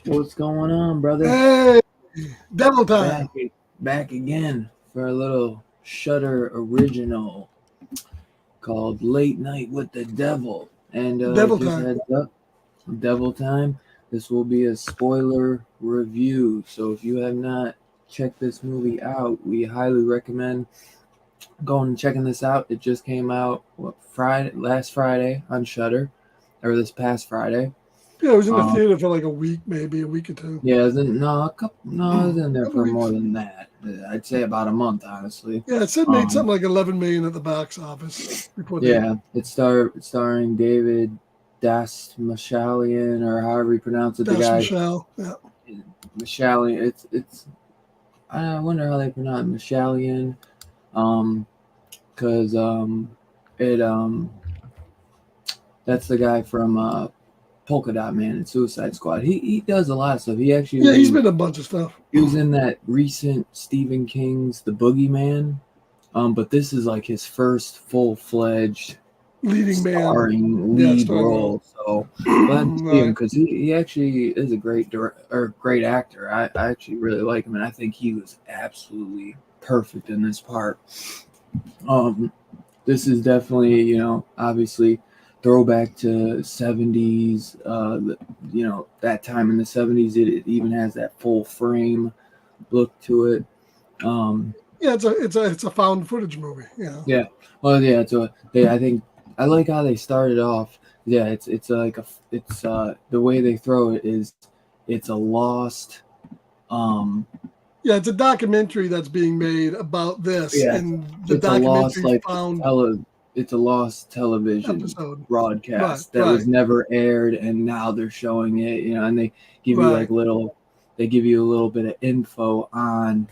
What's going on, brother? Hey, Devil Time. Back again for a little Shudder original called Late Night with the Devil. And Devil just Time. heads up, Devil Time. This will be a spoiler review. So if you have not checked this movie out, we highly recommend going and checking this out. It just came out last Friday on Shudder, or this past Friday. Yeah, it was in the theater for like a week or two. Yeah, it was in there for more than that. I'd say about a month, honestly. Yeah, it said made something like $11 million at the box office. It's starring David Dasmashalian, or however you pronounce it. The guy, Mashalian. It's. I wonder how they pronounce Mashalian, because that's the guy from Polka Dot Man and Suicide Squad. He does a lot of stuff. He's been in a bunch of stuff. He was in that recent Stephen King's The Boogeyman, but this is like his first full-fledged lead role. So glad to see him, because he actually is a great actor. I actually really like him, and I think he was absolutely perfect in this part. This is definitely, obviously throwback to 70s, that time in the 70s. It even has that full frame look to it. It's a found footage movie. Yeah. Well, yeah. So I think I like how they started off. Yeah, it's the way they throw it is it's a lost. It's a documentary that's being made about this, and the documentary it's a lost television episode broadcast that was never aired, and now they're showing it, and they give you they give you a little bit of info on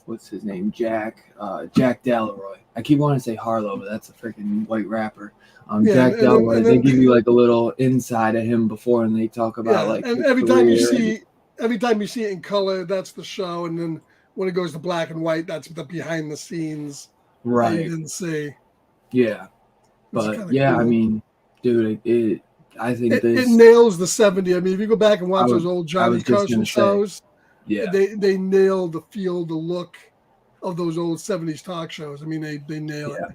what's his name, Jack Delroy. I keep wanting to say Harlow, but that's a freaking white rapper. Jack Delroy. They give you like a little inside of him before, and they talk about and every time you see it in color, that's the show, and then when it goes to black and white, that's the behind the scenes that you didn't see. Yeah, but cool. I mean, dude, I think it nails the 70s. I mean, if you go back and watch those old Johnny Carson shows, they nail the feel, the look of those old 70s talk shows. I mean, they nail it.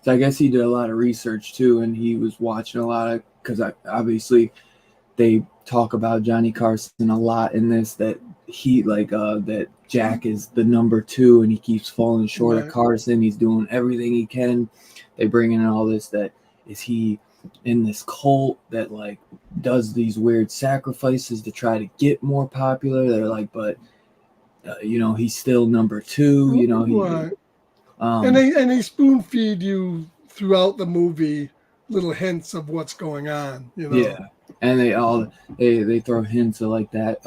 So I guess he did a lot of research too, and he was watching a lot of, because obviously they talk about Johnny Carson a lot in this, that he that Jack is the number 2 and he keeps falling short of Carson. He's doing everything he can. They bring in all this, that is he in this cult that does these weird sacrifices to try to get more popular. They're like, but he's still number 2, and they spoon feed you throughout the movie little hints of what's going on. Yeah, and they throw hints of like that.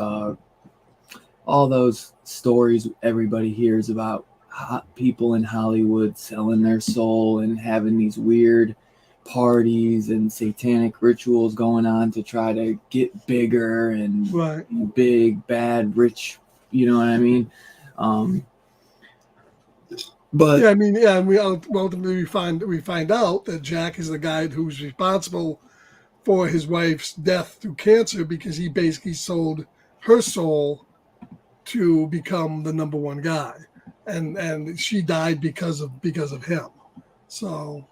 All those stories everybody hears about people in Hollywood selling their soul and having these weird parties and satanic rituals going on to try to get bigger and big, bad, rich. You know what I mean? But yeah, I mean, yeah, and we ultimately we find out that Jack is the guy who's responsible for his wife's death through cancer because he basically sold her soul to become the number one guy, and she died because of him. So,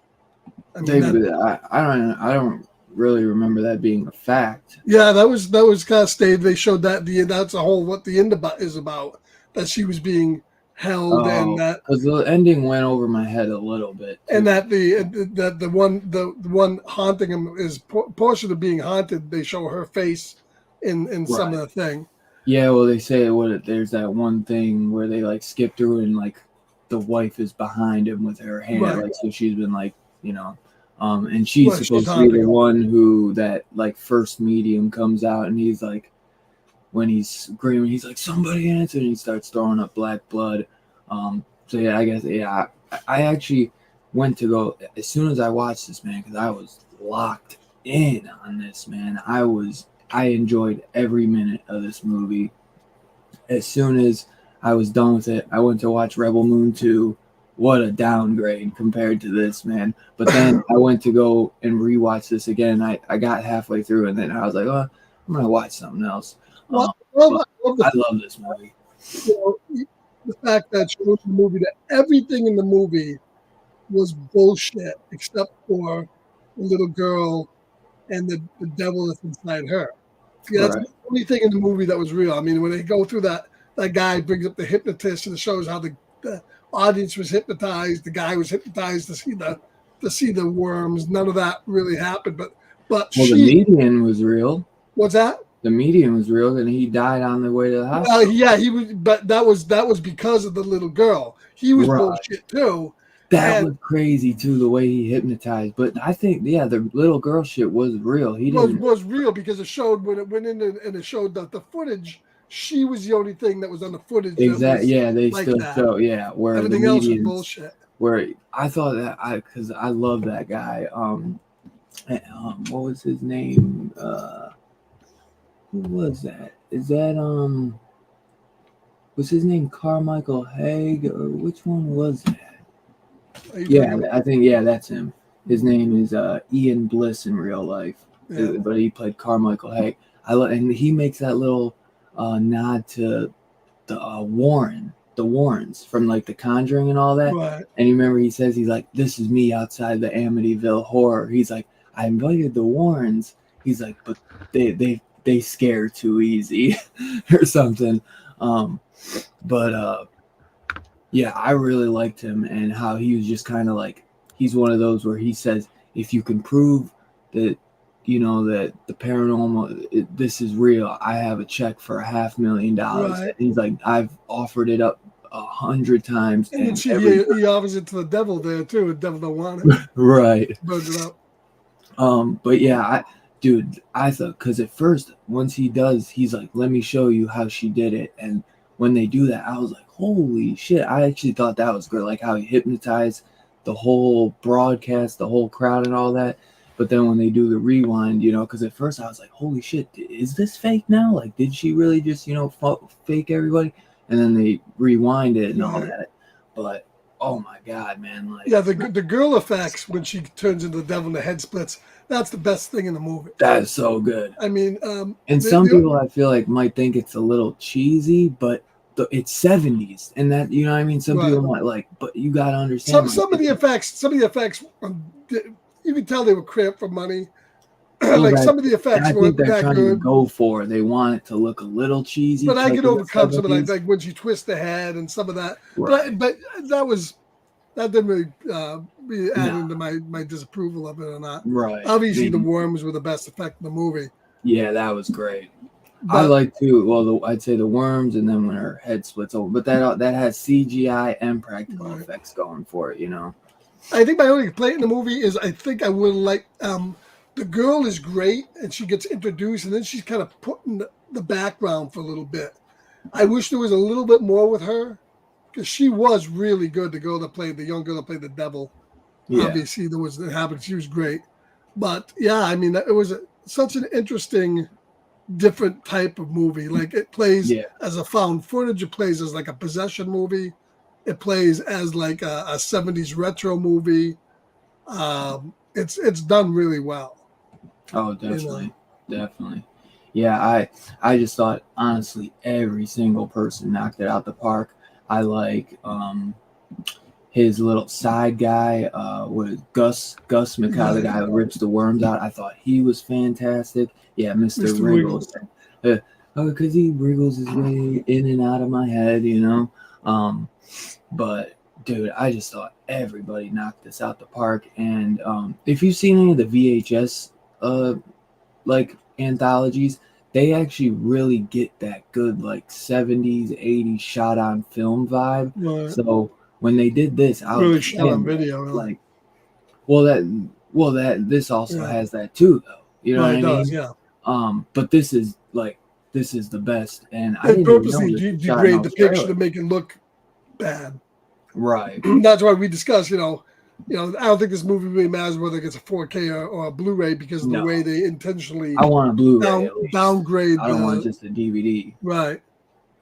I mean, I don't really remember that being a fact. Yeah, that was kind of stated. They showed that that's a whole what the end is about. That she was being held, and that because the ending went over my head a little bit, too. And that the one haunting him is portion of being haunted. They show her face in some of the thing. Yeah, well, they say there's that one thing where they like skip through and like the wife is behind him with her hand, like so she's been like and she's supposed to be the one who that like first medium comes out and he's like when he's screaming he's like somebody answer and he starts throwing up black blood. So yeah, I guess I actually went to go as soon as I watched this, man, because I was locked in on this, man. I enjoyed every minute of this movie. As soon as I was done with it, I went to watch Rebel Moon 2. What a downgrade compared to this, man. But then I went to go and rewatch this again. I got halfway through, and then I was like, I'm going to watch something else. I love this movie. The fact that shows the movie that everything in the movie was bullshit except for the little girl and the devil that's inside her. Yeah, that's the only thing in the movie that was real. I mean, when they go through that guy brings up the hypnotist and it shows how the audience was hypnotized. The guy was hypnotized to see the worms. None of that really happened. But the medium was real. What's that? The medium was real, and he died on the way to the hospital. Yeah, he was. But that was because of the little girl. He was bullshit too. That was crazy too, the way he hypnotized. But I think, the little girl shit was real. Was real because it showed when it went in and it showed that the footage. She was the only thing that was on the footage. Exactly. Yeah, they like still that. Show. Yeah, where everything else was bullshit. Where I thought that because I love that guy. What was his name? Who was that? Is that was his name Carmichael Haig or which one was that? Yeah, I think that's him. His name is Ian Bliss in real life, but he played Carmichael Haig. And he makes that little nod to the Warrens from like The Conjuring and all that. Right. And you remember he says he's like, "This is me outside the Amityville Horror." He's like, "I invited the Warrens." He's like, "But they scare too easy," or something. Yeah, I really liked him and how he was just kind of like, he's one of those where he says, if you can prove that, that the paranormal, this is real, I have a check for $500,000. Right. He's like, I've offered it up 100 times. And he offers it to the devil there too. The devil don't want it. Right. Burns it up. But yeah, I thought, because at first, once he does, he's like, let me show you how she did it. And when they do that, I was like, holy shit. I actually thought that was great, like how he hypnotized the whole broadcast, the whole crowd and all that. But then when they do the rewind, because at first I was like, holy shit, is this fake now? Like, did she really just, fake everybody? And then they rewind it and all that. But, oh my God, man. Like, yeah, the girl effects when she turns into the devil and the head splits, that's the best thing in the movie. That is so good. I mean, and some people I feel like might think it's a little cheesy, but it's 70s, and that, you know what I mean? Some people might like, but you got to understand. Some of the effects, you can tell they were cramped for money. Like some of the effects weren't that trying to go for. They want it to look a little cheesy. But I could overcome some of that, like when she twists the head and some of that. Right. But that didn't really be added into my disapproval of it or not. Right. Obviously, the worms were the best effect in the movie. Yeah, that was great. But I like too. Well, I'd say the worms, and then when her head splits open. But that has CGI and practical effects going for it, I think my only complaint in the movie is I think I would like the girl is great and she gets introduced and then she's kind of put in the background for a little bit. I wish there was a little bit more with her because she was really good. The young girl that played the devil. Yeah, Obviously, there was it happened. She was great, but yeah, I mean, it was such an interesting, different type of movie. Like it plays yeah. as a found footage. It plays as like a possession movie. It plays as like a '70s retro movie. It's done really well. Oh, You know, definitely, definitely. Yeah, I just thought honestly every single person knocked it out the park. I like his little side guy, was Gus McCall, the right, guy who rips the worms out. I thought he was fantastic. Yeah, Mr. Mr. Wriggles. Wiggles. Uh, oh, because he wriggles his way in and out of my head, you know. Um, but dude, I just thought everybody knocked this out the park. And if you've seen any of the VHS uh like anthologies, they actually really get that good like 70s, 80s shot on film vibe. Right. So when they did this, I was Really like, shot on damn, video. Really. like, well that that this also Yeah. has that too though. You know what Right. It I does. mean? Yeah. But this is the best, and I They didn't even know purposely this was shot in degrade the picture Australia. to make it look bad. Right. That's why we discussed, I don't think this movie really matters whether it gets a 4K or a Blu-ray because of the way No. they intentionally I want a Blu-ray at least. downgrade I don't want just a DVD.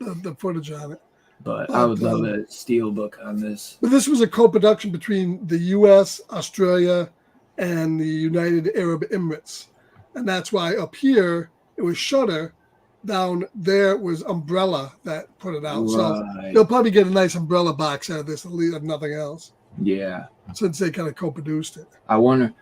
the footage on it. But I But would love a steel book on this. but this was a co-production between the U.S., Australia, and the United Arab Emirates, and that's why up here it was Shudder. Down there was Umbrella that put it out. So Right. they'll probably get a nice Umbrella box out of this, at least if nothing else, Yeah. since they kind of co-produced it. I wonder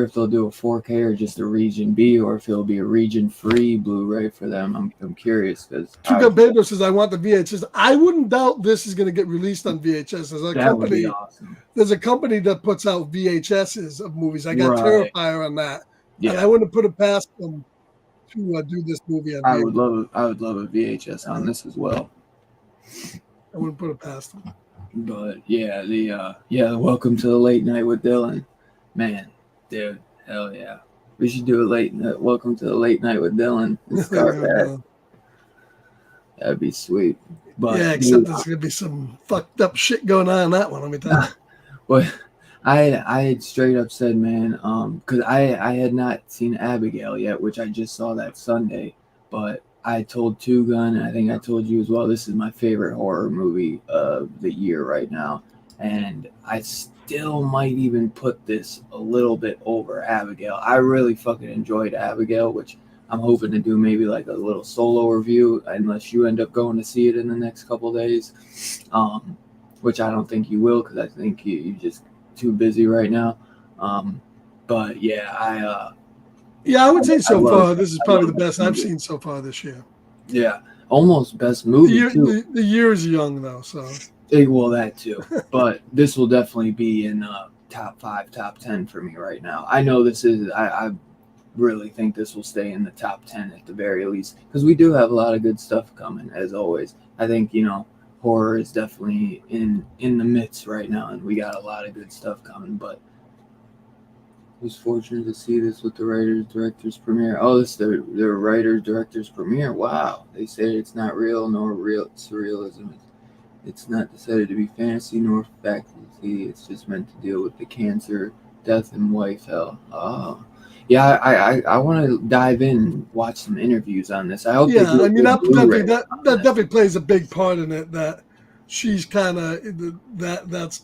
if they'll do a 4K or just a region B, or if it'll be a region free Blu-ray for them. I'm curious because Tuca Pedro says, "I want the VHS." I wouldn't doubt this is going to get released on VHS. that would be awesome. There's a company that puts out VHSs of movies. I got Right. Terrifier on that, and I Yeah. wouldn't put it past them to do this movie on VHS. I would love a VHS on this as well. I wouldn't put it past them. But yeah, the Welcome to the Late Night with Dylan, man, dude, hell yeah, we should do a Welcome to the Late Night with Dylan and start that. That'd be sweet. But yeah, except there's gonna be some fucked up shit going on in that one. Let me tell you. But I had straight up said, man, because I had not seen Abigail yet, which I just saw that Sunday. But I told Two Gun, and I think I told you as well, this is my favorite horror movie of the year right now. And I still might even put this a little bit over Abigail. I really fucking enjoyed Abigail, which I'm hoping to do maybe like a little solo review, unless you end up going to see it in the next couple of days. Which I don't think you will, because I think you're just too busy right now. But yeah, I would say so love, far this is probably the best I've seen so far this year. Yeah, almost best movie too. The year is young though, so well, that too. But this will definitely be in top 5, top 10 for me right now. I know this is. I really think this will stay in the top 10 at the very least, because we do have a lot of good stuff coming as always. I think horror is definitely in the midst right now, and we got a lot of good stuff coming. But was fortunate to see this with the writers directors premiere. Oh, this is the writers directors premiere. Wow, they say it's not real nor real surrealism. It's not decided to be fantasy nor fantasy. It's just meant to deal with the cancer, death, and wife hell. Oh. Yeah, I want to dive in and watch some interviews on this. I hope. Yeah, I mean that definitely plays a big part in it. That she's kind of that's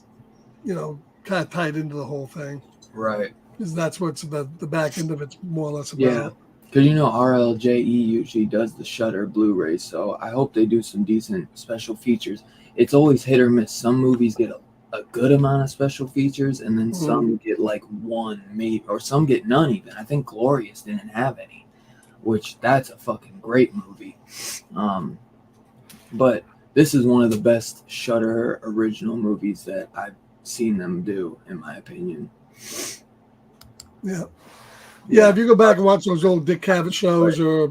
kind of tied into the whole thing, right? Because that's what's the back end of it's more or less about. Yeah, because RLJE usually does the Shudder Blu-ray, so I hope they do some decent special features. It's always hit or miss. Some movies get a good amount of special features, and then some get like one, maybe, or some get none even. I think Glorious didn't have any, which that's a fucking great movie. But this is one of the best Shudder original movies that I've seen them do, in my opinion. Yeah. If you go back and watch those old Dick Cavett shows, right,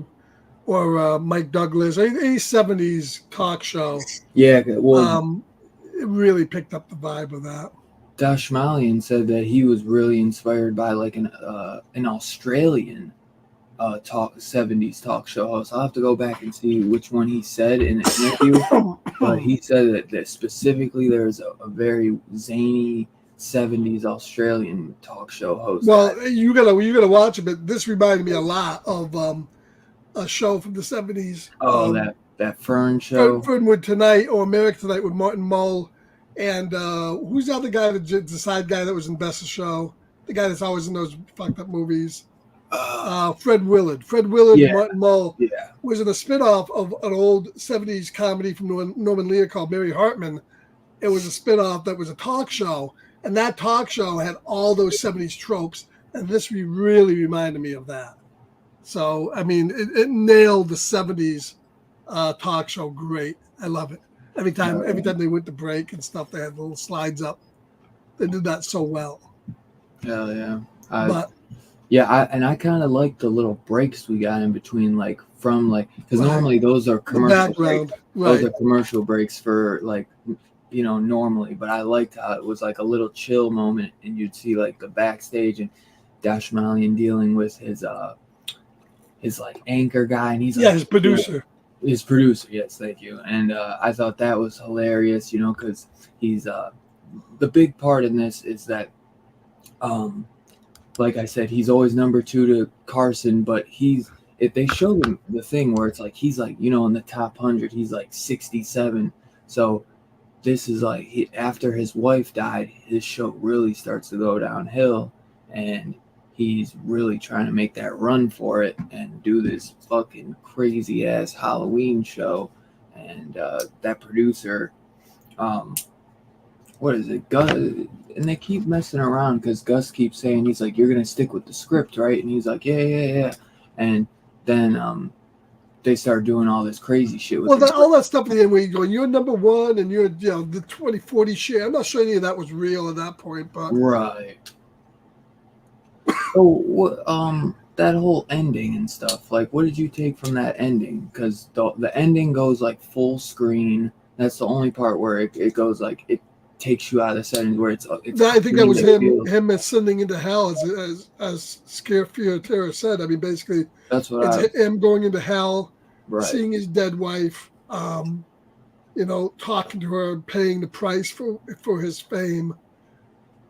or Mike Douglas, a 70s talk show. Yeah, well, it really picked up the vibe of that. Dashmalian said that he was really inspired by like an Australian talk 70s talk show host. I'll have to go back and see which one he said in the interview, but he said that specifically there's a very zany 70s Australian talk show host. Well, you gotta watch it, but this reminded me a lot of a show from the 70s. Oh, that Fern show. Fernwood Tonight or America Tonight with Martin Mull. And who's the other guy, the side guy that was in Best of Show? The guy that's always in those fucked up movies. Fred Willard. Fred Willard, Yeah. Martin Mull Yeah. was in a spinoff of an old 70s comedy from Norman Lear called Mary Hartman. It was a spinoff that was a talk show. And that talk show had all those 70s tropes. And this really reminded me of that. So, I mean, it nailed the 70s talk show great. I love it. Every time they went to break and stuff, they had little slides up. They did that so well. Hell yeah. I kind of like the little breaks we got in between, like from like, because normally those are commercial breaks. Those are commercial breaks for like, normally. But I liked how it was like a little chill moment, and you'd see like the backstage and Dashmalian dealing with his like anchor guy, and he's like, his producer. His producer, yes, thank you. And I thought that was hilarious, because he's the big part in this is that, like I said, he's always number 2 to Carson, but if they show him the thing where it's like he's like in the top 100, he's like 67. So this is like after his wife died, his show really starts to go downhill, and he's really trying to make that run for it and do this fucking crazy ass Halloween show. And that producer, what is it, Gus? And they keep messing around because Gus keeps saying, he's like, you're gonna stick with the script, right? And he's like, yeah. And then they start doing all this crazy shit with all that stuff at the end where you're going, you're number 1 and you're the 20/40 share. I'm not sure any of that was real at that point, but right. So, that whole ending and stuff, like, what did you take from that ending? Because the ending goes, like, full screen. That's the only part where it goes, like, it takes you out of the settings where it's I think that was him ascending into hell, as Scare Terror said. I mean, basically, that's what it's him going into hell, right. Seeing his dead wife, talking to her, paying the price for his fame,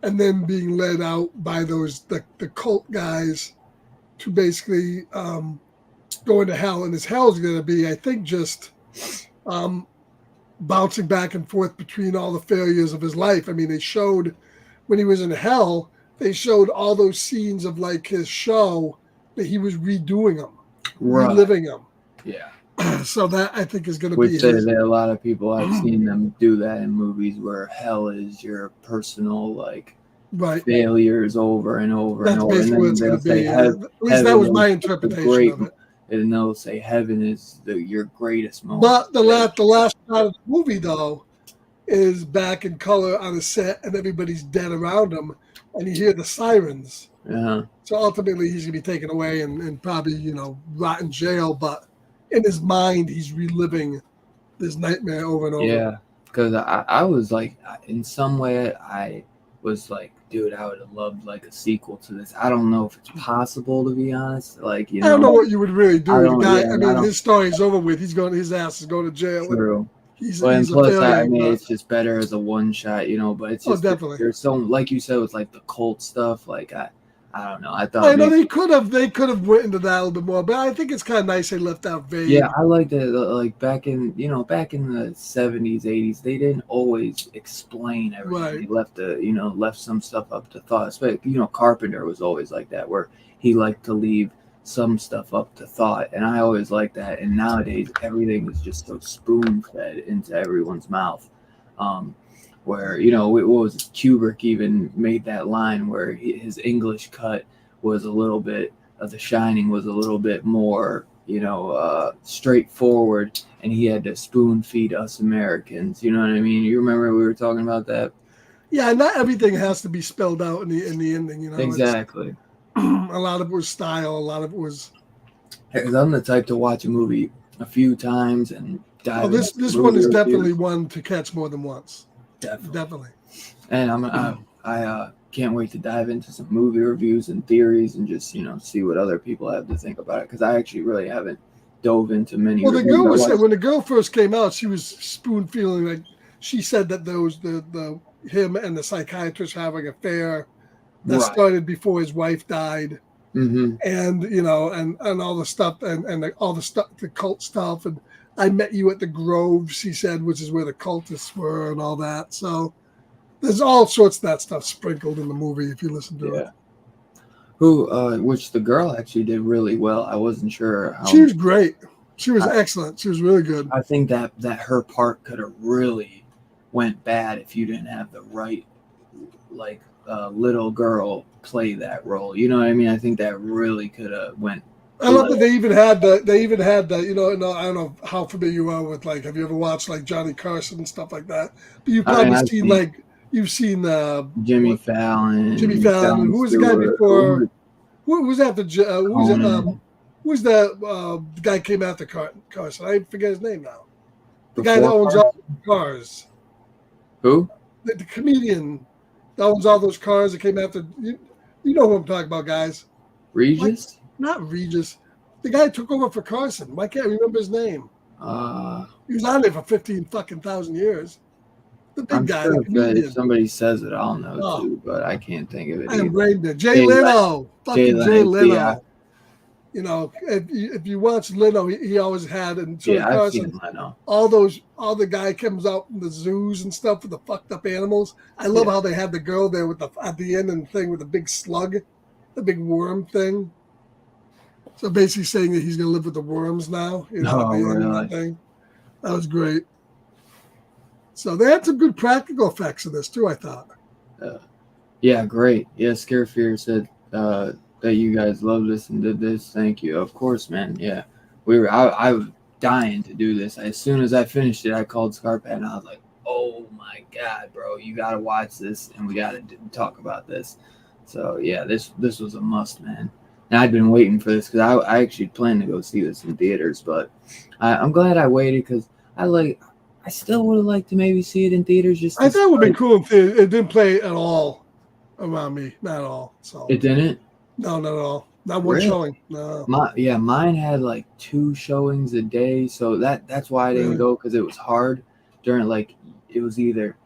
and then being led out by the cult guys to basically go into hell. And his hell is going to be, I think, just bouncing back and forth between all the failures of his life. I mean, they showed when he was in hell, they showed all those scenes of like his show that he was redoing them, reliving them. Yeah. So that I think is going to be. Which a lot of people I've seen them do that in movies where hell is your personal like failures over and over and over. That's basically what it's going to be. At least that was my interpretation of it. And they'll say heaven is your greatest moment. But the last part of the movie, though, is back in color on a set, and everybody's dead around him, and you hear the sirens. Uh-huh. So ultimately, he's going to be taken away and probably, rot in jail. But in his mind, he's reliving this nightmare over and over. Yeah, because I was like, in some way, I was like, dude, I would have loved like a sequel to this. I don't know if it's possible, to be honest. Like, I don't know what you would really do. His story's over with. His ass is going to jail. True. He's plus, it's just better as a one shot, but it's just definitely. There's so, like you said, with like the cult stuff. Like I don't know. I thought they could have went into that a little bit more, but I think it's kind of nice they left out vague. Yeah, I like that. Like back in the 70s, 80s, they didn't always explain everything. Right. They left some stuff up to thought. But Carpenter was always like that, where he liked to leave some stuff up to thought, and I always like that. And nowadays, everything is just so spoon fed into everyone's mouth. Where what was it? Kubrick even made that line where his English cut was a little bit of The Shining was a little bit more straightforward, and he had to spoon feed us Americans. You know what I mean? You remember we were talking about that? Yeah, not everything has to be spelled out in the ending. Exactly. A lot of it was style. A lot of it was. Because I'm the type to watch a movie a few times and dive. This one is definitely one to catch more than once. Definitely. Definitely. And I can't wait to dive into some movie reviews and theories and just see what other people have to think about it, because I actually really haven't dove into many Well, the reviews. girl was saying, when the girl first came out, she was spoon feeling like she said that there was the him and the psychiatrist having an affair that Right. started before his wife died. Mm-hmm. And and all the stuff and all the stuff, the cult stuff, and I met you at the Grove, she said, which is where the cultists were and all that. So there's all sorts of that stuff sprinkled in the movie if you listen to it. Which the girl actually did really well. I wasn't sure how. She was great. She was excellent. She was really good. I think that her part could have really went bad if you didn't have the right little girl play that role. You know what I mean? I think that really could have went. I love that they even had the no, I don't know how familiar you are with, like, have you ever watched like Johnny Carson and stuff like that? But you've probably seen Jimmy Fallon. Jimmy Fallon. And who was the guy before? Who was after? Who was the guy came after Carson? I forget his name now. The guy that owns all the cars. Who? The comedian that owns all those cars that came after. You know who I'm talking about, guys. Regis? Not Regis. The guy took over for Carson. Why can't I remember his name? He was on there for 15,000 years. The big guy. Sure if somebody says it, I'll know too, but I can't think of it. I am brain dead. Jay Leno. Fucking Jay Leno. Yeah. You know, if you watch Leno, he always had, and so I've seen Leno. All the guy comes out in the zoos and stuff with the fucked up animals. I love how they had the girl there with at the end and thing with the big slug, the big worm thing. So basically saying that he's gonna live with the worms now. You know, that thing. That was great. So they had some good practical effects in this too, I thought. Yeah, great. Yeah, Scarefear said that you guys loved this and did this. Thank you. Of course, man. Yeah, I was dying to do this. As soon as I finished it, I called Scarpet and I was like, "Oh my god, bro, you gotta watch this and we gotta talk about this." So yeah, this was a must, man. And I'd been waiting for this because I actually planned to go see this in theaters, but I'm glad I waited because I still would have liked to maybe see it in theaters. I thought it would have been cool if it didn't play at all around me. Not at all. So it didn't? No, not at all. Not one showing. No. Mine had like 2 showings a day, so that's why I didn't go, because it was hard during it was either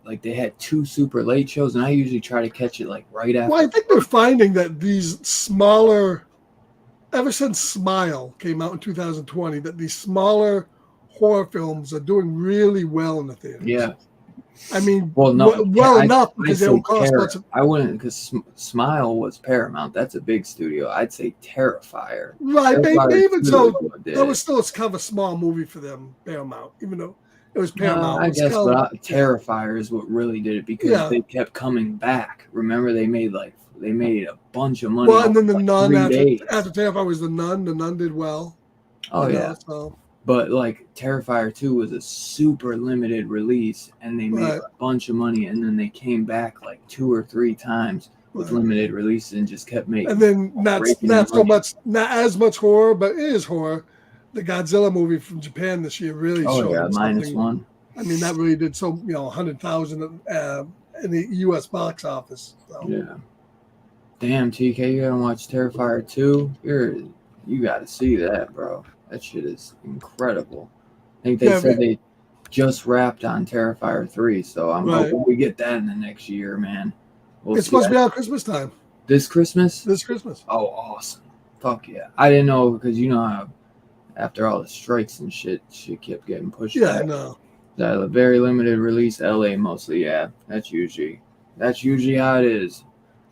like they had 2 super late shows, and I usually try to catch it like right after. Well, I think they're finding that these smaller, ever since Smile came out in 2020, that these smaller horror films are doing really well in the theaters. Yeah. I mean, enough because they don't cost much. I wouldn't, because Smile was Paramount. That's a big studio. I'd say Terrifier. Right, even so, that was still kind of a small movie for them, Paramount, even though it was Paramount. I guess, but Terrifier is what really did it, because they kept coming back. Remember, they made a bunch of money. Well, and then the Nun after Terrifier was the Nun. The Nun did well. Oh yeah. But Terrifier 2 was a super limited release, and they made a bunch of money, and then they came back 2 or 3 times with limited releases and just kept making. And then not as much horror, but it is horror. The Godzilla movie from Japan this year really showed. -1. I mean, that really did 100,000 in the U.S. box office. So. Yeah. Damn, TK, you gotta watch Terrifier 2. You gotta see that, bro. That shit is incredible. I think they said they just wrapped on Terrifier 3, so I'm hoping we get that in the next year, man. It's supposed to be out Christmas time. This Christmas? This Christmas. Oh, awesome. Fuck yeah. I didn't know, because you know how after all the strikes and shit kept getting pushed back. Yeah, I know. That a very limited release, LA mostly, yeah. That's usually how it is.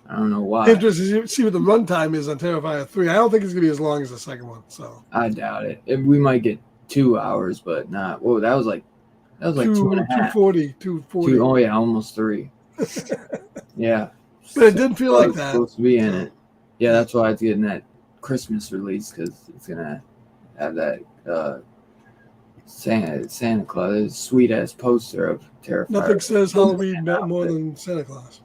I don't know why. Interesting to see what the runtime is on Terrifier 3. I don't think it's going to be as long as the second one. So I doubt it. We might get 2 hours, but not. Whoa, that was like 2.5. 240. Oh yeah, almost 3. Yeah. But it didn't feel like that. Supposed to be in it. Yeah, that's why it's getting that Christmas release, because it's gonna have that Santa Claus, sweet ass poster of Terrifier. Nothing says Halloween more than Santa Claus.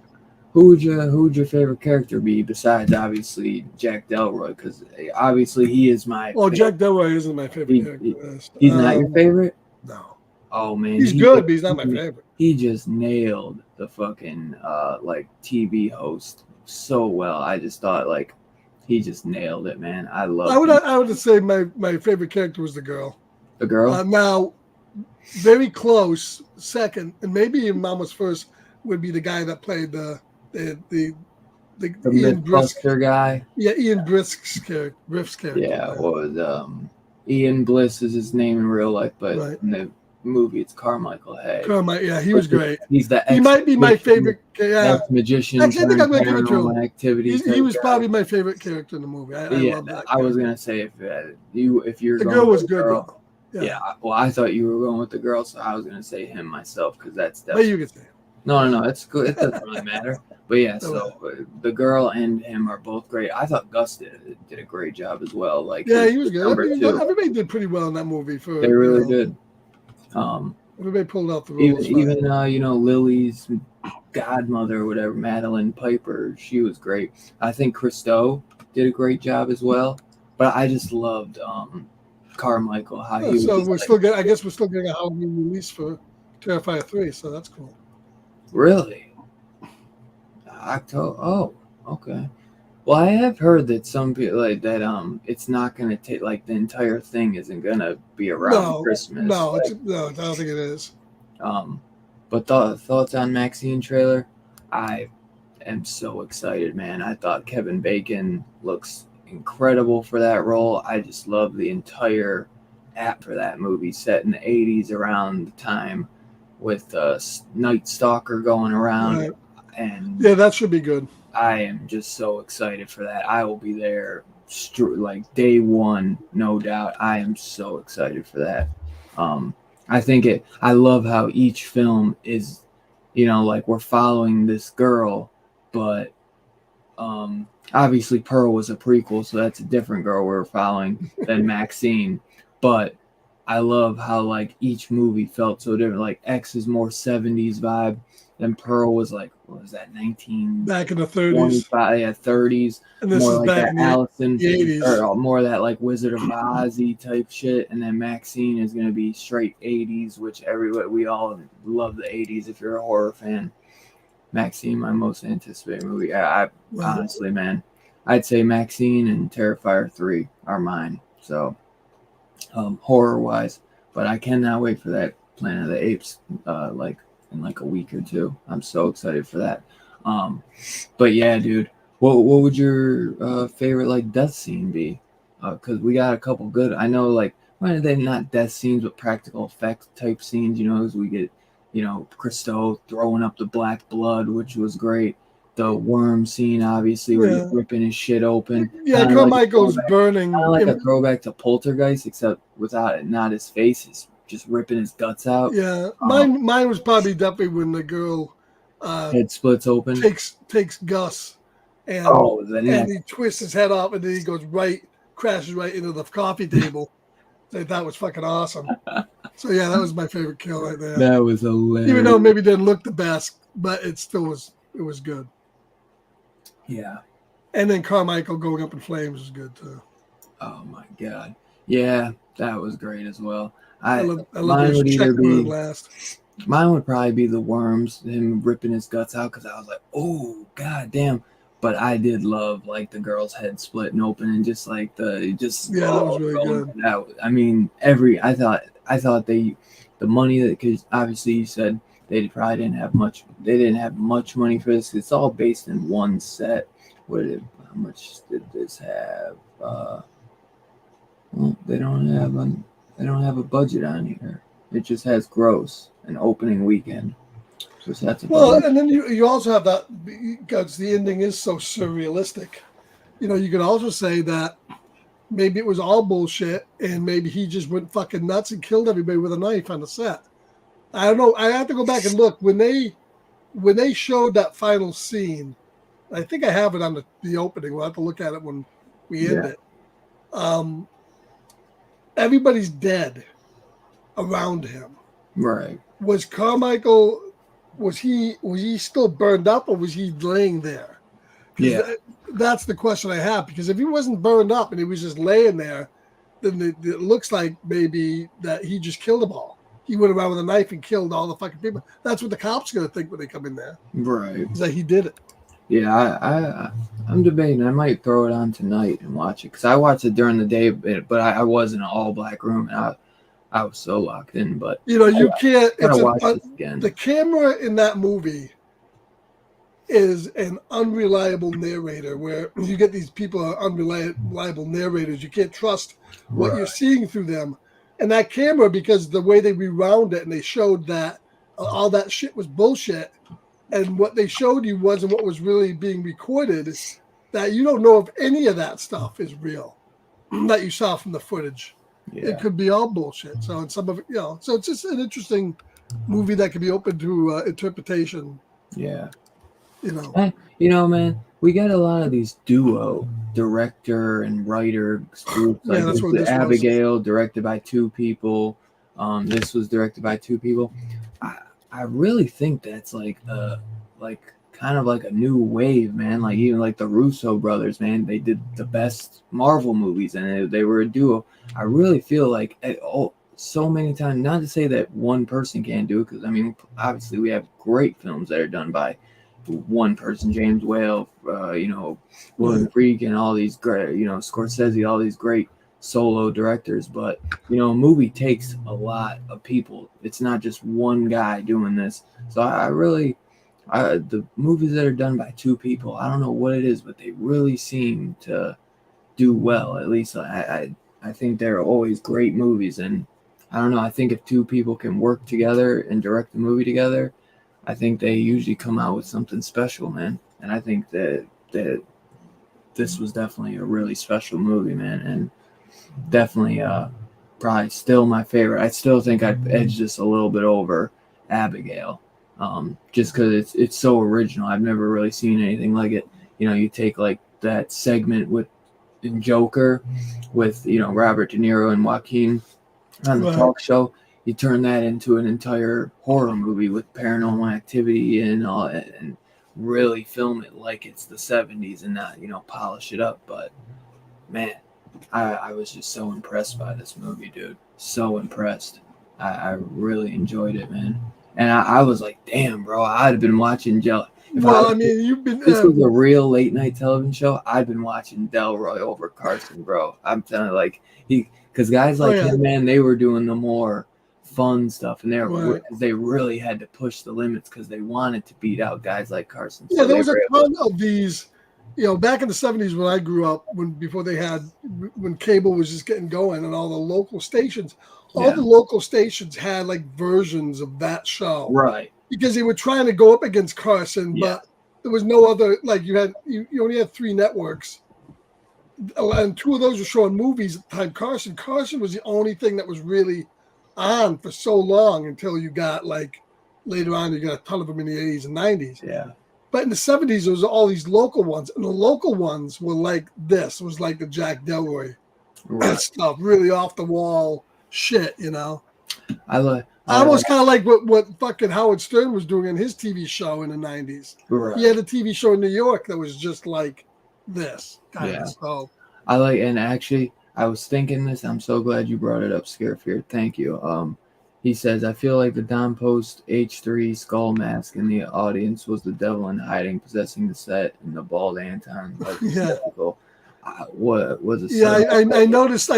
Who would your favorite character be besides obviously Jack Delroy? Because obviously he is my. Well, Jack Delroy isn't my favorite character. He's not your favorite? No. Oh man, he's good, but he's not my favorite. He just nailed the fucking like TV host so well. I just thought like he just nailed it, man. I love I would say my favorite character was the girl. the girl. Now, very close second, and maybe even almost first would be the guy that played the Ian Brisk. Mythbuster guy. Yeah, Ian Brisk's character. Yeah, was Ian Bliss is his name in real life, but Right. in the movie it's Carmichael Hay. Yeah, he was great. He's the He might be my favorite. Yeah, magician. actually, I think I'm going to give it to him. Activities. He was probably my favorite character in the movie. I love that. I was gonna say if you're the going girl with was the good. girl, Yeah. yeah. Well, I thought you were going with the girl, so I was gonna say him myself because that's But you could say. No, it's good. It doesn't really matter. But yeah, so the girl and him are both great. I thought Gus did a great job as well. Like yeah, he was good. Two. Everybody did pretty well in that movie. They really did. Everybody pulled out the roles. Even Lily's godmother or whatever, Madeline Piper, she was great. I think Christo did a great job as well. But I just loved Carmichael. How he was. So we're still getting. I guess we're still getting a Halloween release for Terrifier 3. So that's cool. Really? October. Oh, okay. Well, I have heard that some people like that. It's not gonna take like the entire thing isn't gonna be around Christmas. No, no, I don't think it is. But thoughts on Maxine trailer? I am so excited, man. I thought Kevin Bacon looks incredible for that role. I just love the entire app for that movie set in the 80s around the time with Night Stalker going around. Right. And yeah, that should be good. I am just so excited for that. I will be there like day one, no doubt. I am so excited for that. I love how each film is, like we're following this girl, but obviously Pearl was a prequel, so that's a different girl we're following than Maxine. But I love how like each movie felt so different. Like X is more 70s vibe, then Pearl was like, what was that, 19 back in the 30s? Yeah, 30s. And this more is like back that in the Allison, 80s. or more that like Wizard of Oz type shit. And then Maxine is gonna be straight 80s, which we all love the 80s if you're a horror fan. Maxine, my most anticipated movie. Honestly, man, I'd say Maxine and Terrifier 3 are mine. So, horror wise, but I cannot wait for that Planet of the Apes, like in like a week or two. I'm so excited for that. But yeah, dude, what would your favorite like death scene be? Because we got a couple good. I know like they're not death scenes, but practical effects type scenes. As we get. Christo throwing up the black blood, which was great. The worm scene, obviously, where he's ripping his shit open. Yeah, Carmichael's burning. Kind of like a throwback to Poltergeist, except without it, not his face. He's just ripping his guts out. Yeah, mine was probably definitely when the girl head splits open. Takes Gus, and he twists his head off, and then he crashes right into the coffee table. That was fucking awesome. So yeah, that was my favorite kill right there. That was hilarious. Even though it maybe didn't look the best, but it still was. It was good. Yeah. And then Carmichael going up in flames was good too. Oh my god. Yeah, that was great as well. I love his last. Mine would probably be the worms, him ripping his guts out, because I was like, oh god damn. But I did love like the girl's head splitting open and just like that was really good. I thought the money that, because obviously you said they probably didn't have much. They didn't have much money for this. It's all based in one set. How much did this have? Well, they don't have a budget on here. It just has gross and opening weekend. And then you also have that because the ending is so surrealistic. You could also say that maybe it was all bullshit and maybe he just went fucking nuts and killed everybody with a knife on the set. I don't know. I have to go back and look when they showed that final scene. I think I have it on the opening. We'll have to look at it when we end it. Everybody's dead around him. Right. Was Carmichael? Was he still burned up or was he laying there? Yeah. That's the question I have, because if he wasn't burned up and he was just laying there, then it looks like maybe that he just killed them all. he went around with a knife and killed all the fucking people. That's what the cops are gonna think when they come in there. Right. Is that he did it. Yeah, I'm debating. I might throw it on tonight and watch it because I watched it during the day, but I was in an all black room and I was so locked in. But You can't. I gotta watch this again. The camera in that movie is an unreliable narrator, where you get these people are unreliable narrators. You can't trust what you're seeing through them. And that camera, because the way they rewound it and they showed that all that shit was bullshit, and what they showed you wasn't what was really being recorded, that you don't know if any of that stuff is real that you saw from the footage. Yeah. It could be all bullshit. So, and some of it, so it's just an interesting movie that could be open to interpretation. Yeah. Man, we got a lot of these duo director and writer groups. Like the Abigail, directed by two people. This was directed by two people. I really think that's like kind of like a new wave, man. Like even like the Russo brothers, man, they did the best Marvel movies and they were a duo. I really feel like so many times, not to say that one person can't do it, because I mean, obviously we have great films that are done by one person, James Whale, William Friedkin, all these great, Scorsese, all these great solo directors. But a movie takes a lot of people. It's not just one guy doing this. So the movies that are done by two people, I don't know what it is, but they really seem to do well. At least I think they're always great movies. And I don't know, I think if two people can work together and direct the movie together, I think they usually come out with something special, man. And I think that this was definitely a really special movie, man. And definitely probably still my favorite. I still think I'd edge this a little bit over Abigail, just because it's so original. I've never really seen anything like it. You take like that segment in Joker with Robert De Niro and Joaquin on the talk show. You turn that into an entire horror movie with Paranormal Activity and all, and really film it like it's the 70s and not polish it up. But man, I was just so impressed by this movie, dude. So impressed. I really enjoyed it, man. And I was like, damn, bro, I'd have been watching this was a real late night television show. I've been watching Delroy over Carson, bro. I'm telling you, because guys like him, man, they were doing the more fun stuff, and they really had to push the limits because they wanted to beat out guys like Carson. So there was a ton of these, back in the 70s when I grew up, when cable was just getting going, and all the local stations had like versions of that show, right? Because they were trying to go up against Carson, but there was no other. Like you only had 3 networks, and 2 of those were showing movies at the time. Carson was the only thing that was really on for so long until you got later on, you got a ton of them in the 80s and 90s. Yeah. But in the 70s, there was all these local ones, and the local ones were like this. It was like the Jack Delroy stuff, really off the wall shit, Almost kind of like what fucking Howard Stern was doing in his TV show in the 90s. Right. He had a TV show in New York that was just like this kind of stuff. And actually, I was thinking this. I'm so glad you brought it up, Scarefear. Thank you. He says, I feel like the Don Post H3 skull mask in the audience was the devil in hiding, possessing the set, and the bald Anton. What was it? Yeah, I noticed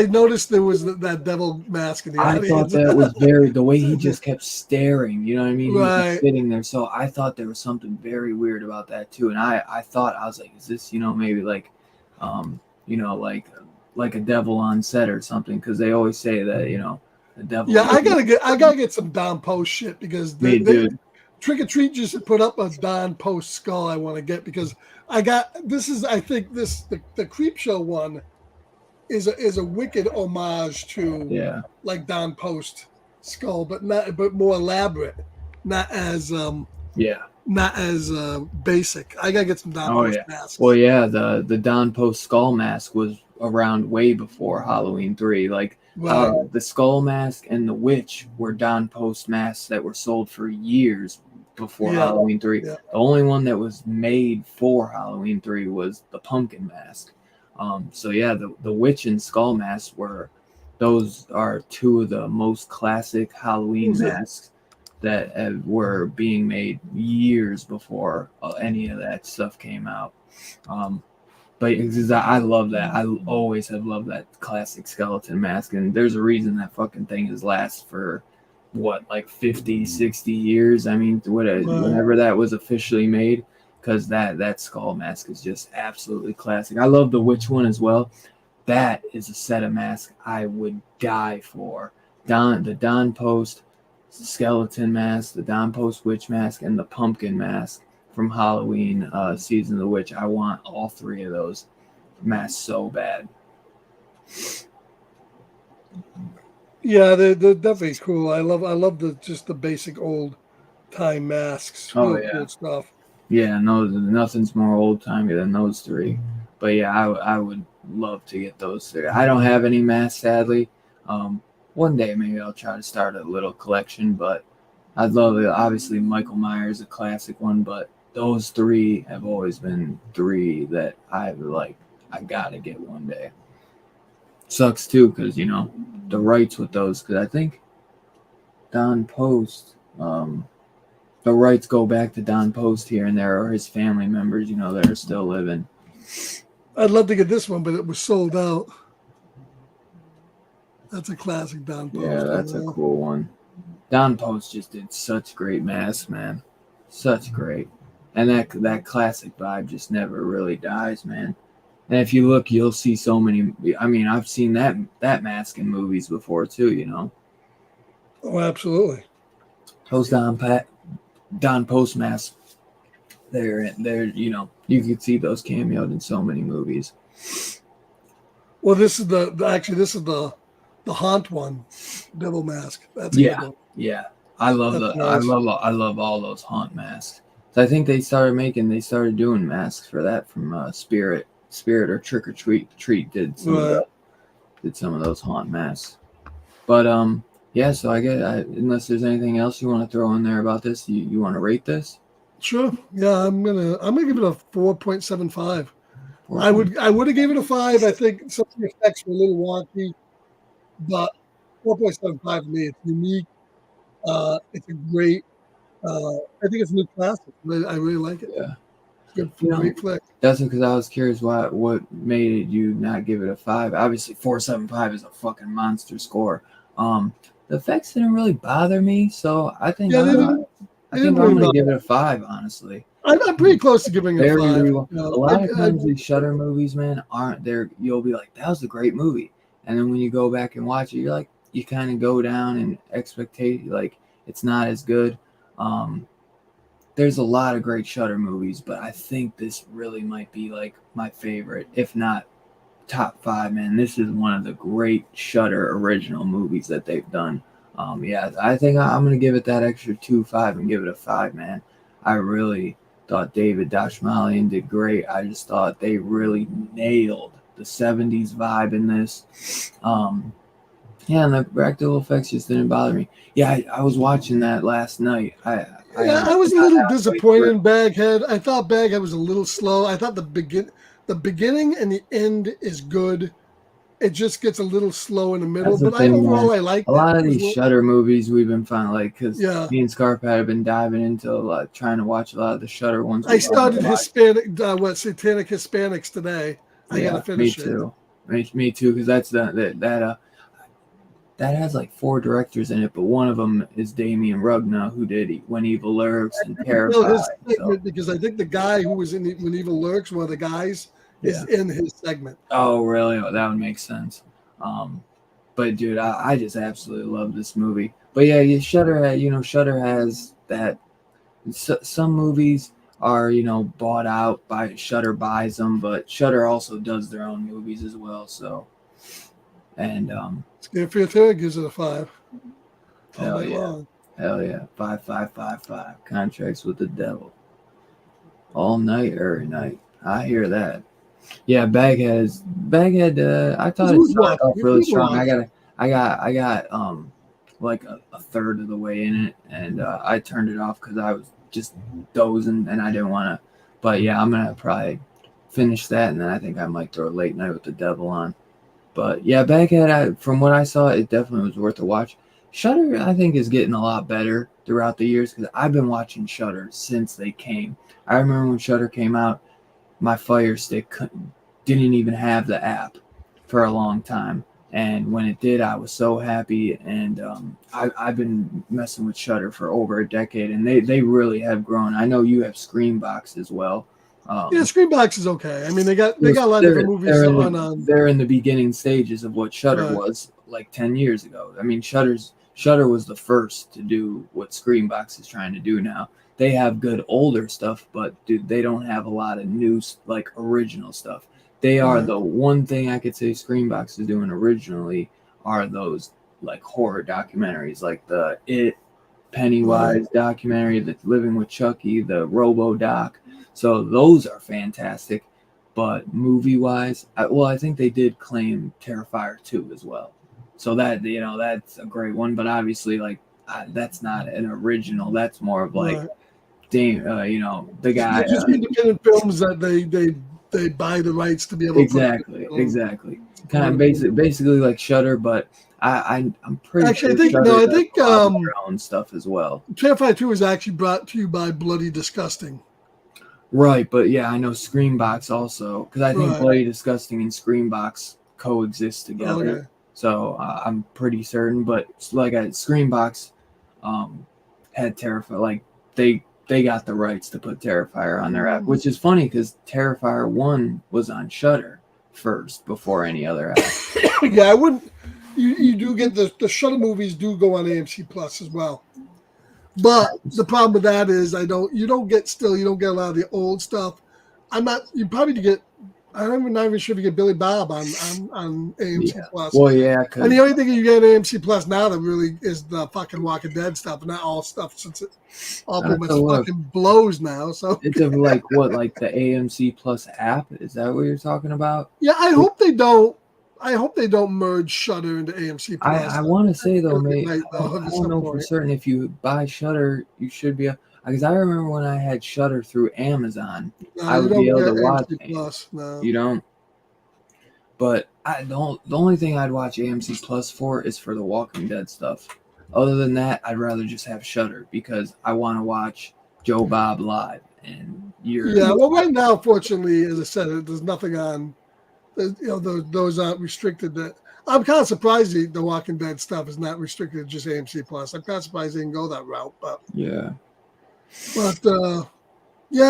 there was that devil mask in the audience. I thought that was the way he just kept staring, you know what I mean? Right. He was sitting there. So I thought there was something very weird about that too. And I was like, is this, maybe like a devil on set or something? Because they always say that, the devil. Yeah, I gotta get some Don Post shit, because Trick or Treat just put up a Don Post skull I want to get, because I think the Creep Show one is a wicked homage to like Don Post skull, but more elaborate, not as basic. I gotta get some Don Post masks. Well, yeah, the Don Post skull mask was around way before Halloween 3. Like the skull mask and the witch were Don Post masks that were sold for years before Halloween 3. The only one that was made for Halloween 3 was the pumpkin mask. The witch and skull masks were Those are two of the most classic Halloween Was it? masks that were being made years before any of that stuff came out. Um, but I love that. I always have loved that classic skeleton mask, and there's a reason that fucking thing has lasted for what, like 50, 60 years. I mean, Right. whenever that was officially made, because that skull mask is just absolutely classic. I love the witch one as well. That is a set of masks I would die for. The Don Post skeleton mask, the Don Post witch mask, and the pumpkin mask from Halloween season of the witch. I want all three of those masks so bad. Yeah, they're definitely cool. I love the just the basic old time masks. Oh Real yeah, cool stuff. yeah. No, nothing's more old timey than those three. But yeah, I would love to get those three. I don't have any masks, sadly. Um, one day maybe I'll try to start a little collection, but I'd love it. Obviously, Michael Myers, a classic one, but those three have always been three that I like. I gotta get one day. Sucks too, because the rights with those. Because I think Don Post, the rights go back to Don Post here and there, or his family members, that are still living. I'd love to get this one, but it was sold out. That's a classic Don Yeah, Post one, that's a though. cool one. Don Post just did such great masks, man. Such great. And that classic vibe just never really dies, man. And if you look, you'll see so many. I mean, I've seen that mask in movies before too. Oh, absolutely. Those Don Post masks. They're. You could see those cameoed in so many movies. Well, this is actually this is the haunt one, Devil Mask. That's a good Yeah, one. yeah. That's nice. I love all those haunt masks. So I think they started doing masks for that from Spirit or Trick or Treat Right. did some of those haunt masks. But yeah. So unless there's anything else you want to throw in there about this, you want to rate this? Sure. Yeah, I'm gonna give it a 4.75. Four I point. would I would have given it a five. I think some of the effects were a little wonky, but 4.75 for me. It's unique. It's a great. I think it's a new classic. I really like it. Yeah. Good, You know, great flick. that's because I was curious what made you not give it a five. Obviously, 4.75 is a fucking monster score. The effects didn't really bother me, so Yeah, I they think didn't I'm really gonna bother. give it a five. Honestly, I'm pretty close to giving it a very five. real. A lot of times these Shutter movies, man, aren't there. You'll be like, that was a great movie, and then when you go back and watch it, you're like, you kind of go down in expectation, like it's not as good. Um, there's a lot of great Shutter movies, but I think this really might be like my favorite, if not top five. Man, this is one of the great Shutter original movies that they've done. Yeah, I think I'm gonna give it that extra 2.5 and give it a five, man. I really thought David Dashmalian did great. I just thought they really nailed the '70s vibe in this. Yeah, and the practical effects just didn't bother me. Yeah, I was watching that last night. I Yeah, I was a got little halfway disappointed through. in Baghead. I thought Baghead was a little slow. I thought the beginning and the end is good. It just gets a little slow in the middle, That's the but I thing, man. overall I A liked it. lot of It was these Shutter movies we've been finding, like, because yeah. me and Scarpa have been diving into trying to watch a lot of the Shutter ones I we haven't started watched. Hispanic, Satanic Hispanics today. I got to Yeah, me finish it. too. Me too, because that has like four directors in it, but one of them is Damien Rugna, who did When Evil Lurks and Well, his Terrified. So segment because I think the guy who was in When Evil Lurks, one of the guys, is yeah. in his segment. Oh, really? Oh, that would make sense. Um, but dude, I just absolutely love this movie. But yeah, Shutter has that. Some movies are bought out by Shutter buys them, but Shutter also does their own movies as well. So and Scared gives it a five all hell night yeah, long. hell yeah, 5555 contracts with the devil all night every night. I hear that. Yeah, Baghead. I It's thought it worth started watching. off It's really worth a strong. watch. I got like a third of the way in it, and I turned it off because I was just dozing and I didn't want to. But yeah, I'm gonna probably finish that, and then I think I might throw Late Night with the Devil on. But yeah, back at from what I saw, it definitely was worth a watch. Shudder, I think, is getting a lot better throughout the years because I've been watching Shudder since they came. I remember when Shudder came out, my Fire Stick didn't even have the app for a long time, and when it did, I was so happy. And I've been messing with Shudder for over a decade, and they really have grown. I know you have Screambox as well. Yeah, Screenbox is okay. I mean, they got a lot of they're, different movies they're in on. the, they're in the beginning stages of what Shudder Right. was like 10 years ago. I mean, Shudder was the first to do what Screambox is trying to do now. They have good older stuff, but dude, they don't have a lot of new like original stuff. They are Right. the one thing I could say Screambox is doing originally are those like horror documentaries, like the Pennywise documentary, the Living with Chucky, the Robo doc. So those are fantastic. But movie wise, I think they did claim Terrifier 2 as well. So that, that's a great one. But obviously, like, that's not an original. That's more of like, Right. the guy. They're just independent films that they buy the rights to be able to Exactly. Kind of basically like Shudder, but I'm pretty Actually, sure I think Shudder no, I does think a lot of their own stuff as well. Terrifier 2 is actually brought to you by Bloody Disgusting. Right, but yeah, I know Screambox also because I think Right. Bloody Disgusting and Screambox coexist together. Okay. So I'm pretty certain. But like Screambox had Terrifier, like they got the rights to put Terrifier on their app, which is funny because Terrifier 1 was on Shudder first before any other app. Yeah, I wouldn't. You do get the Shudder movies do go on AMC Plus as well. But the problem with that is you don't get a lot of the old stuff. You probably get, I'm not even sure if you get Billy Bob on AMC Plus. Well, yeah, and the only thing you get on AMC Plus now that really is the fucking Walking Dead stuff, and not all stuff since it all pretty much fucking blows now. So it's of like what, like the AMC Plus app? Is that what you're talking about? Yeah, I hope they don't. I hope they don't merge Shudder into AMC Plus. I want to say though, mate. I don't know for certain if you buy Shudder, you should be. Because I remember when I had Shudder through Amazon, I would be able to watch AMC Plus. No. You don't. But the only thing I'd watch AMC Plus for is for the Walking Dead stuff. Other than that, I'd rather just have Shudder because I want to watch Joe Bob live. And well, right now, fortunately, as I said, there's nothing on. Those aren't restricted. I'm kind of surprised the Walking Dead stuff is not restricted to just AMC Plus. I'm kind of surprised they didn't go that route. But yeah,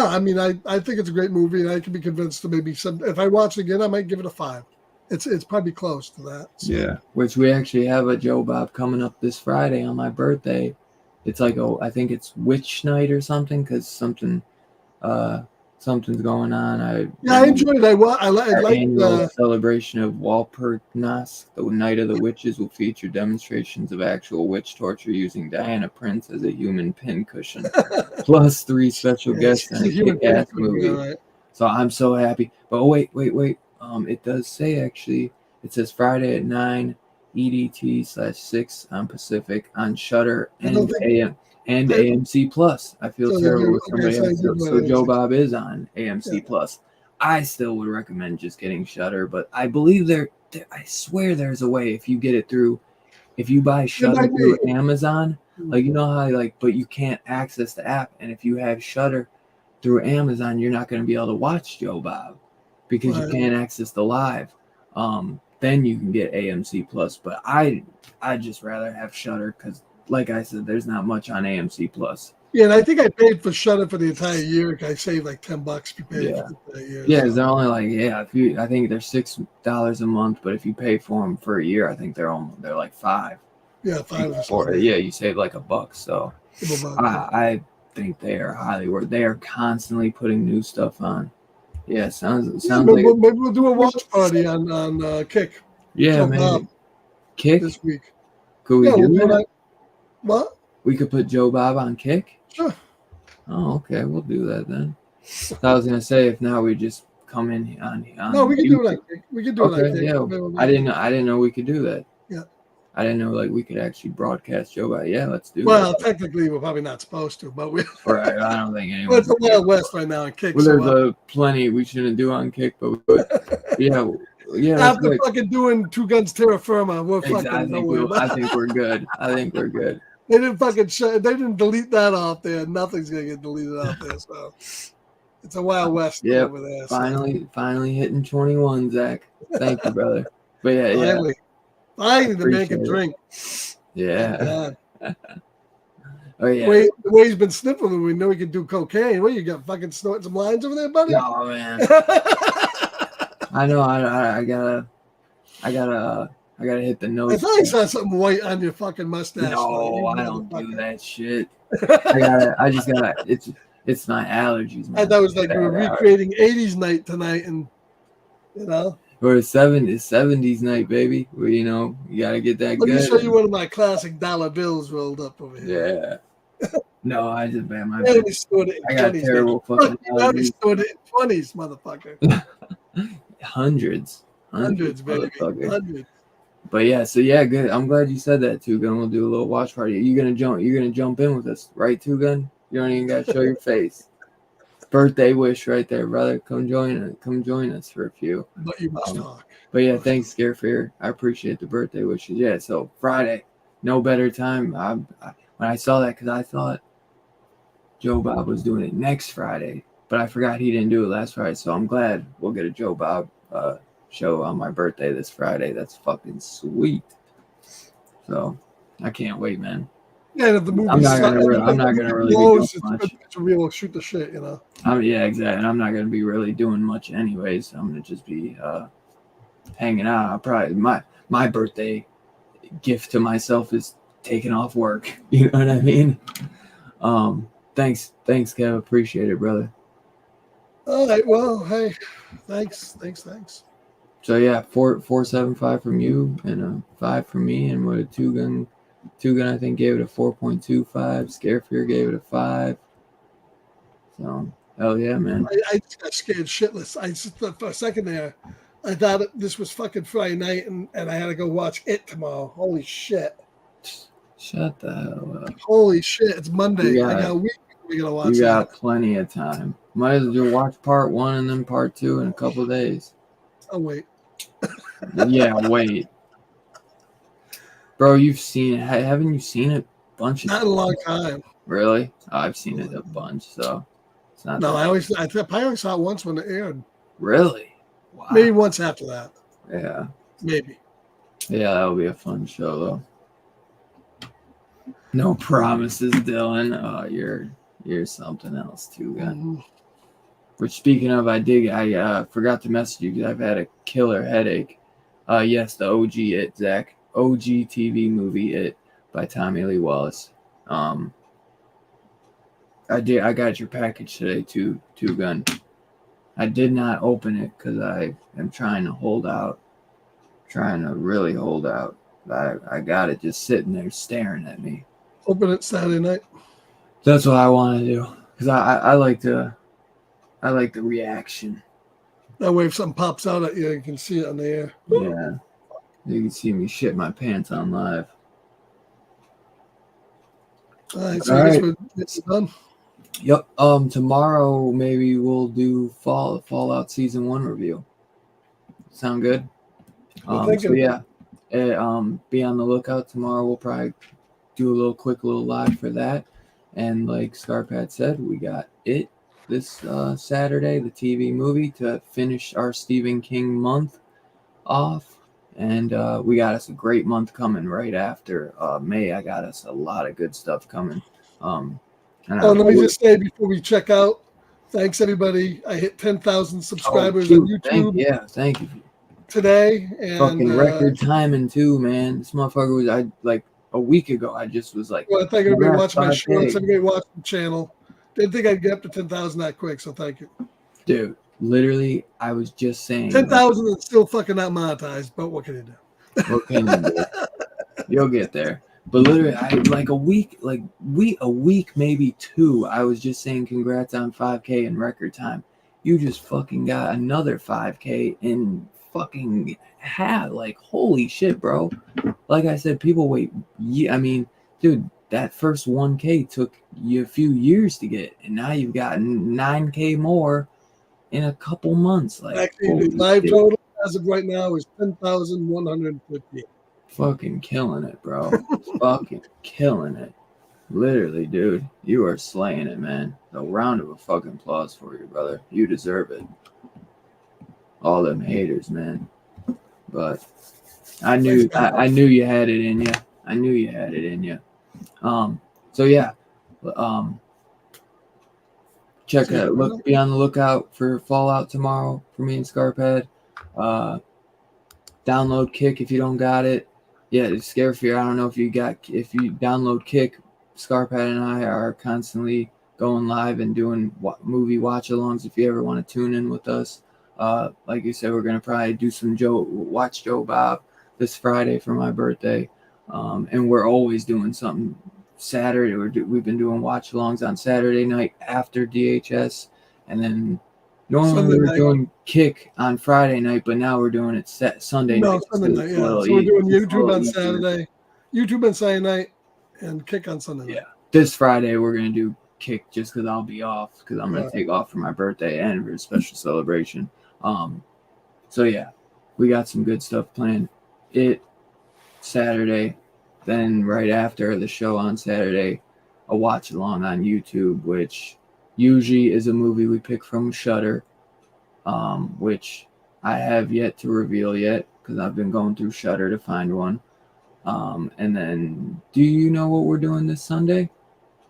I mean, I think it's a great movie, and I can be convinced to maybe if I watch it again, I might give it a 5. It's probably close to that. So. Yeah, which we actually have a Joe Bob coming up this Friday on my birthday. It's like I think it's Witch Night or something because something's going on. I enjoyed it. I like annual celebration of Walpurgis, the Night of the Witches, will feature demonstrations of actual witch torture using Diana Prince as a human pincushion, plus 3 special guests and a kick-ass movie. Right. So I'm so happy. But wait. It does say actually. It says Friday at 9 EDT/6 on Pacific on Shudder and AMC Plus. I feel terrible with somebody else. So Joe Bob is on AMC Plus. I still would recommend just getting Shudder, but I believe I swear there's a way if you buy Shudder through Amazon, like how but you can't access the app, and if you have Shudder through Amazon, you're not going to be able to watch Joe Bob because you can't access the live. Then you can get AMC Plus, but I just rather have Shudder because, like I said, there's not much on AMC Plus. Yeah, and I think I paid for Shudder for the entire year. I saved like $10 if you paid for the entire year. Yeah, they're only like I think they're $6 a month, but if you pay for them for a year, I think they're like $5. Yeah, $5. You save like $1. So I think they are highly worth. They are constantly putting new stuff on. Yeah, sounds like maybe we'll do a watch party on Kick. Yeah, maybe Kick this week. Could we do that? What? We could put Joe Bob on Kick? Sure. Oh, okay. We'll do that then. I was going to say, if not, we just come in on no, we can do it on Kick. We can do it on Kick. Yeah. I didn't know we could do that. Yeah. I didn't know we could actually broadcast Joe Bob. Yeah, let's do well, that. Well, technically, we're probably not supposed to, but we. Right. I don't think anyone. Well, it's the Wild West right now on Kick. Well, there's plenty we shouldn't do on Kick, but yeah. Yeah, that's After good. fucking doing Two Guns Terra Firma, we're Exactly. fucking I nowhere. think we're good. I think we're good. They didn't fucking they didn't delete that off there. Nothing's gonna get deleted off there. So it's a wild west Yep. over there. Finally hitting 21, Zach. Thank you, brother. But yeah. Finally, the man Appreciate can it. drink. Yeah. Oh The yeah. way he's been sniffing, we know he can do cocaine. What, you got fucking snorting some lines over there, buddy? Oh man. I know. I gotta hit the nose. I thought I saw something white on your fucking mustache. No, I don't do that shit. I just gotta. It's my allergies, man. I thought it was like we were recreating 80s night tonight, and you know. Or it's 70s night, baby. Where you gotta get that Let good. me show you one of my classic dollar bills rolled up over Yeah. here. No, I just man, my I got terrible fucking allergies. stored it in 20s, motherfucker. Hundreds, baby. motherfucker. Hundreds. But yeah, so yeah, good. I'm glad you said that, Two-Gun. We'll do a little watch party. You're gonna jump in with us, right, Two-Gun? You don't even gotta show your face. Birthday wish right there, brother. Come join us for a few. But you must talk. But yeah, thanks, Scare Fear. I appreciate the birthday wishes. Yeah, so Friday, no better time. When I saw that, because I thought Joe Bob was doing it next Friday, but I forgot he didn't do it last Friday. So I'm glad we'll get a Joe Bob show on my birthday this Friday. That's fucking sweet. So I can't wait, man. Yeah, if the movie I'm not gonna really be doing much. To be able to shoot the shit, you know. Yeah, exactly. And I'm not gonna be really doing much anyways. I'm gonna just be hanging out. I'll probably my birthday gift to myself is taking off work. You know what I mean? Thanks, Kev. Appreciate it, brother. All right. Well, hey, thanks. So yeah, 4.75 from you and a 5 from me, and what a Two-Gun I think gave it a 4.25. Scare Fear gave it a 5. So hell yeah, man. I just got scared shitless. I just for a second there, I thought this was fucking Friday night, and I had to go watch It tomorrow. Holy shit! Shut the hell up. Holy shit! It's Monday. I got a week. We're gonna watch. You got plenty of time. Might as well watch part 1 and then part 2 in a couple of days. Oh wait. Yeah, wait. Bro, you've seen it. Haven't you seen it a bunch of times? Not in a long time. Really? Oh, I've seen it a bunch, so it's not. No, I probably saw it once when it aired. Really? Wow. Maybe once after that. Yeah. Maybe. Yeah, that'll be a fun show though. No promises, Dylan. Oh, you're something else too, guy. Mm-hmm. Which, speaking of, I forgot to message you because I've had a killer headache. Yes, the OG It, Zach. OG TV movie It by Tommy Lee Wallace. I got your package today, Two-Gun. I did not open it because I am trying to hold out. Trying to really hold out. I got it just sitting there staring at me. Open it Saturday night. That's what I want to do because I like the reaction. That way, if something pops out at you, you can see it on the air. Yeah, you can see me shit my pants on live. All right, so I guess it's done. Yep. Tomorrow maybe we'll do Fallout Season 1 review. Sound good? So yeah, be on the lookout tomorrow. We'll probably do a quick little live for that. And like Scarpad said, we got It this Saturday, the TV movie, to finish our Stephen King month off. And we got us a great month coming right after May. I got us a lot of good stuff coming. Let me just say before we check out, thanks everybody. I hit 10,000 subscribers on YouTube. Thank you. Today. And fucking record timing too, man. This motherfucker was like a week ago. I just was like, well, thank everybody watching my shorts. Everybody watching the channel. Didn't think I'd get up to 10,000 that quick, so thank you. Dude, literally, I was just saying 10,000 is still fucking not monetized, but what can you do? What can you do? You'll get there. But literally, a week, maybe 2, I was just saying congrats on 5K in record time. You just fucking got another 5K in fucking half. Like, holy shit, bro. Like I said, people wait. I mean, dude, that first 1K took you a few years to get, and now you've got 9K more in a couple months. Like, actually, live total, as of right now is 10,150. Fucking killing it, bro. Fucking killing it. Literally, dude. You are slaying it, man. A round of a fucking applause for you, brother. You deserve it. All them haters, man. But I knew you had it in you. I knew you had it in you. So yeah. Be on the lookout for Fallout tomorrow for me and Scarpad. Download Kick if you don't got it. Yeah, it's Scare Fear. I don't know if you download Kick. Scarpad and I are constantly going live and doing movie watch-alongs if you ever want to tune in with us. Like you said, we're going to probably do some watch Joe Bob this Friday for my birthday. And we're always doing something Saturday. We've been doing watch-alongs on Saturday night after DHS. And then normally we're doing Kick on Friday night, but now we're doing it Sunday night. Sunday night, yeah. So we're doing YouTube on Saturday, YouTube on Saturday night, and Kick on Sunday night. Yeah. This Friday we're going to do Kick just because I'll be off because I'm going to take off for my birthday and for a special celebration. So yeah, we got some good stuff planned. Saturday, then right after the show on Saturday, a watch along on YouTube, which usually is a movie we pick from Shudder, which I have yet to reveal yet because I've been going through Shudder to find one. And then, do you know what we're doing this Sunday?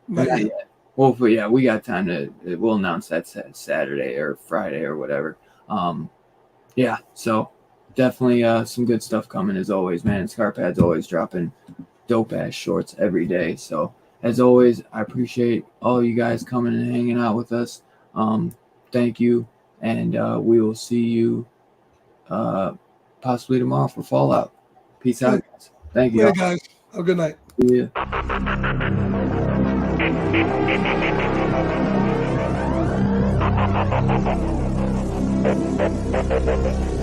Not yet. Well, but yeah, we got time we'll announce that Saturday or Friday or whatever. Yeah, so definitely some good stuff coming as always, man. Scarpad's always dropping dope ass shorts every day. So as always, I appreciate all you guys coming and hanging out with us. Thank you, and we will see you possibly tomorrow for Fallout. Peace out, guys. Thank you. Yeah, guys. Have a good night. See ya.